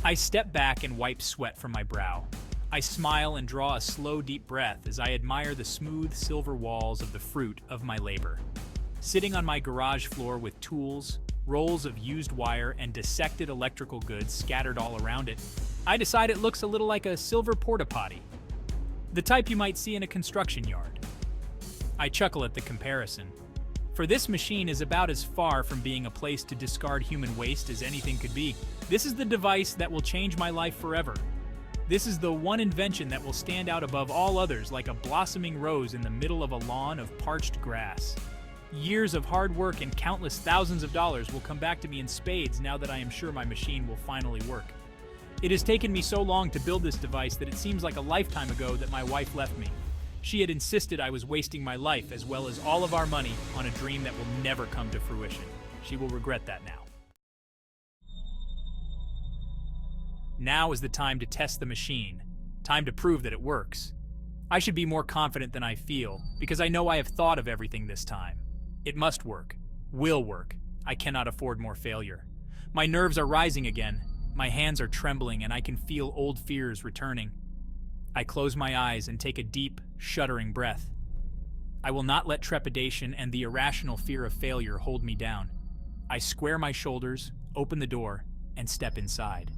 I step back and wipe sweat from my brow. I smile and draw a slow, deep breath as I admire the smooth silver walls of the fruit of my labor. Sitting on my garage floor with tools, rolls of used wire, and dissected electrical goods scattered all around it, I decide it looks a little like a silver porta-potty, the type you might see in a construction yard. I chuckle at the comparison, for this machine is about as far from being a place to discard human waste as anything could be. This is the device that will change my life forever. This is the one invention that will stand out above all others like a blossoming rose in the middle of a lawn of parched grass. Years of hard work and countless thousands of dollars will come back to me in spades now that I am sure my machine will finally work. It has taken me so long to build this device that it seems like a lifetime ago that my wife left me. She had insisted I was wasting my life as well as all of our money on a dream that will never come to fruition. She will regret that now. Now is the time to test the machine. Time to prove that it works. I should be more confident than I feel, because I know I have thought of everything this time. It must work. Will work. I cannot afford more failure. My nerves are rising again. My hands are trembling and I can feel old fears returning. I close my eyes and take a deep, shuddering breath. I will not let trepidation and the irrational fear of failure hold me down. I square my shoulders, open the door, and step inside.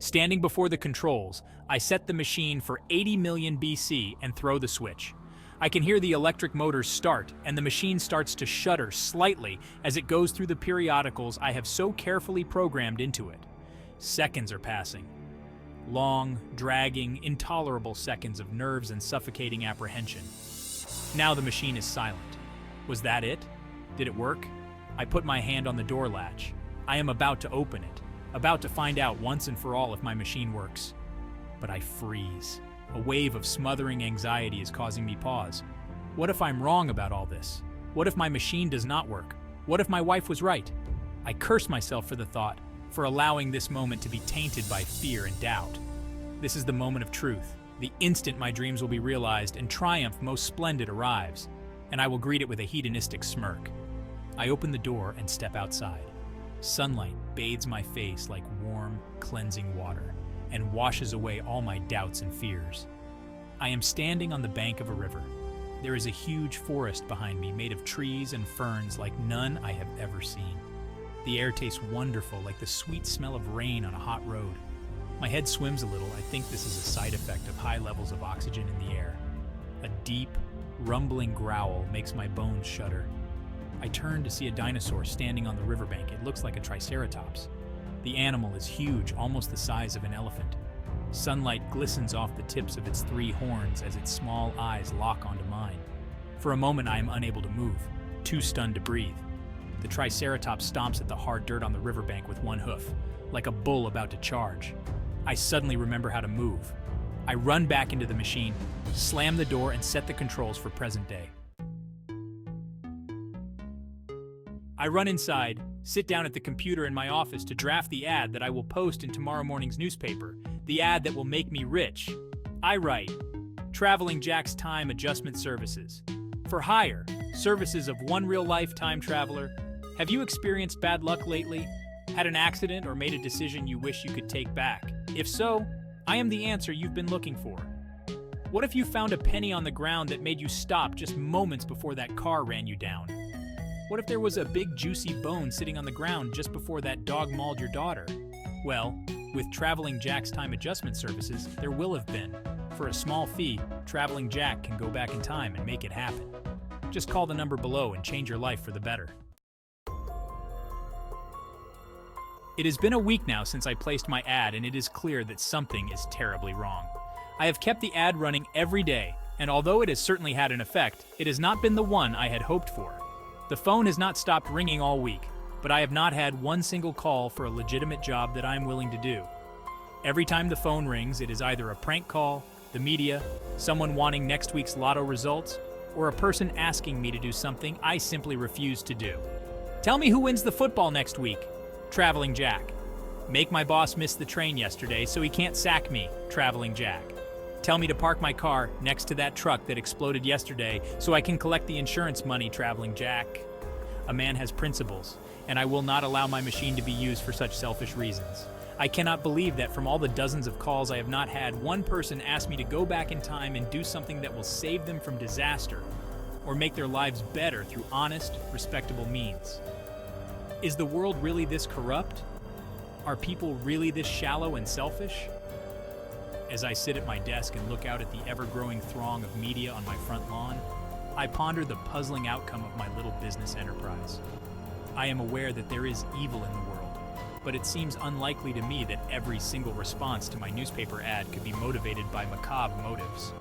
Standing before the controls, I set the machine for 80 million BC and throw the switch. I can hear the electric motors start, and the machine starts to shudder slightly as it goes through the periodicals I have so carefully programmed into it. Seconds are passing. Long, dragging, intolerable seconds of nerves and suffocating apprehension. Now the machine is silent. Was that it? Did it work? I put my hand on the door latch. I am about to open it. About to find out once and for all if my machine works. But I freeze. A wave of smothering anxiety is causing me pause. What if I'm wrong about all this? What if my machine does not work? What if my wife was right? I curse myself for the thought, for allowing this moment to be tainted by fear and doubt. This is the moment of truth, the instant my dreams will be realized and triumph most splendid arrives, and I will greet it with a hedonistic smirk. I open the door and step outside. Sunlight bathes my face like warm, cleansing water and washes away all my doubts and fears. I am standing on the bank of a river. There is a huge forest behind me made of trees and ferns like none I have ever seen. The air tastes wonderful, like the sweet smell of rain on a hot road. My head swims a little. I think this is a side effect of high levels of oxygen in the air. A deep, rumbling growl makes my bones shudder. I turn to see a dinosaur standing on the riverbank. It looks like a triceratops. The animal is huge, almost the size of an elephant. Sunlight glistens off the tips of its 3 horns as its small eyes lock onto mine. For a moment, I am unable to move, too stunned to breathe. The triceratops stomps at the hard dirt on the riverbank with one hoof, like a bull about to charge. I suddenly remember how to move. I run back into the machine, slam the door, and set the controls for present day. I run inside, sit down at the computer in my office to draft the ad that I will post in tomorrow morning's newspaper, the ad that will make me rich. I write, Traveling Jack's Time Adjustment Services. For hire, services of one real-life time traveler. Have you experienced bad luck lately? Had an accident or made a decision you wish you could take back? If so, I am the answer you've been looking for. What if you found a penny on the ground that made you stop just moments before that car ran you down? What if there was a big juicy bone sitting on the ground just before that dog mauled your daughter? Well, with Traveling Jack's Time Adjustment Services, there will have been. For a small fee, Traveling Jack can go back in time and make it happen. Just call the number below and change your life for the better. It has been a week now since I placed my ad, and it is clear that something is terribly wrong. I have kept the ad running every day, and although it has certainly had an effect, it has not been the one I had hoped for. The phone has not stopped ringing all week, but I have not had one single call for a legitimate job that I am willing to do. Every time the phone rings, it is either a prank call, the media, someone wanting next week's lotto results, or a person asking me to do something I simply refuse to do. Tell me who wins the football next week. Traveling Jack. Make my boss miss the train yesterday so he can't sack me. Traveling Jack. Tell me to park my car next to that truck that exploded yesterday so I can collect the insurance money. Traveling Jack. A man has principles, and I will not allow my machine to be used for such selfish reasons. I cannot believe that from all the dozens of calls I have not had one person ask me to go back in time and do something that will save them from disaster or make their lives better through honest, respectable means. Is the world really this corrupt? Are people really this shallow and selfish? As I sit at my desk and look out at the ever-growing throng of media on my front lawn, I ponder the puzzling outcome of my little business enterprise. I am aware that there is evil in the world, but it seems unlikely to me that every single response to my newspaper ad could be motivated by macabre motives.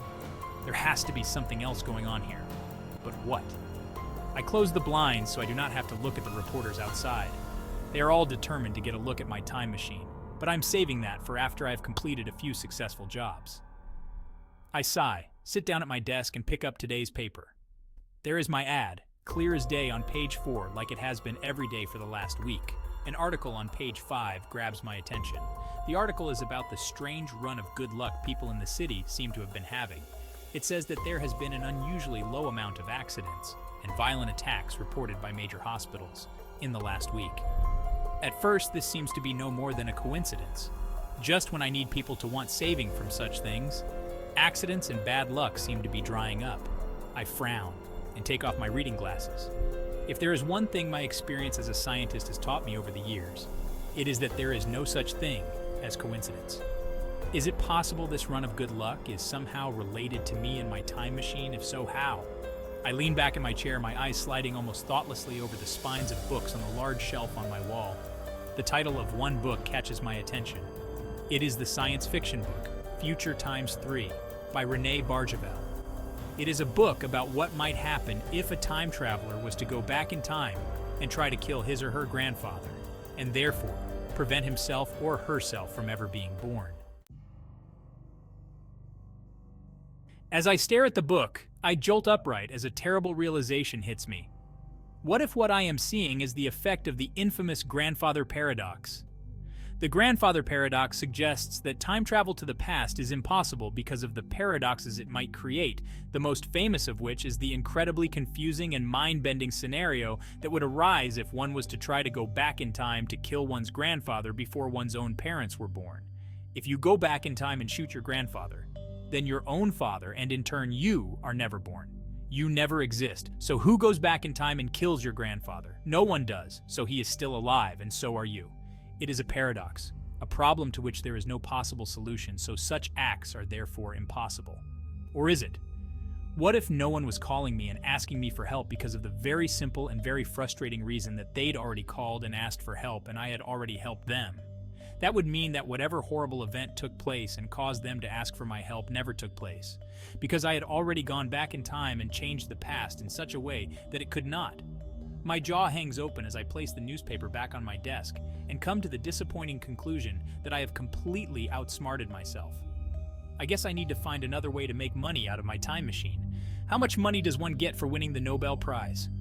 There has to be something else going on here. But what? I close the blinds so I do not have to look at the reporters outside. They are all determined to get a look at my time machine, but I'm saving that for after I've completed a few successful jobs. I sigh, sit down at my desk, and pick up today's paper. There is my ad, clear as day on page 4, like it has been every day for the last week. An article on page 5 grabs my attention. The article is about the strange run of good luck people in the city seem to have been having. It says that there has been an unusually low amount of accidents and violent attacks reported by major hospitals in the last week. At first, this seems to be no more than a coincidence. Just when I need people to want saving from such things, accidents and bad luck seem to be drying up. I frown and take off my reading glasses. If there is one thing my experience as a scientist has taught me over the years, it is that there is no such thing as coincidence. Is it possible this run of good luck is somehow related to me and my time machine? If so, how? I lean back in my chair, my eyes sliding almost thoughtlessly over the spines of books on the large shelf on my wall. The title of one book catches my attention. It is the science fiction book, Future Times 3, by Renee Barjavel. It is a book about what might happen if a time traveler was to go back in time and try to kill his or her grandfather, and therefore prevent himself or herself from ever being born. As I stare at the book, I jolt upright as a terrible realization hits me. What if what I am seeing is the effect of the infamous grandfather paradox? The grandfather paradox suggests that time travel to the past is impossible because of the paradoxes it might create, the most famous of which is the incredibly confusing and mind-bending scenario that would arise if one was to try to go back in time to kill one's grandfather before one's own parents were born. If you go back in time and shoot your grandfather, then your own father, and in turn you, are never born. You never exist, so who goes back in time and kills your grandfather? No one does, so he is still alive, and so are you. It is a paradox, a problem to which there is no possible solution, so such acts are therefore impossible. Or is it? What if no one was calling me and asking me for help because of the very simple and very frustrating reason that they'd already called and asked for help and I had already helped them? That would mean that whatever horrible event took place and caused them to ask for my help never took place, because I had already gone back in time and changed the past in such a way that it could not. My jaw hangs open as I place the newspaper back on my desk and come to the disappointing conclusion that I have completely outsmarted myself. I guess I need to find another way to make money out of my time machine. How much money does one get for winning the Nobel Prize?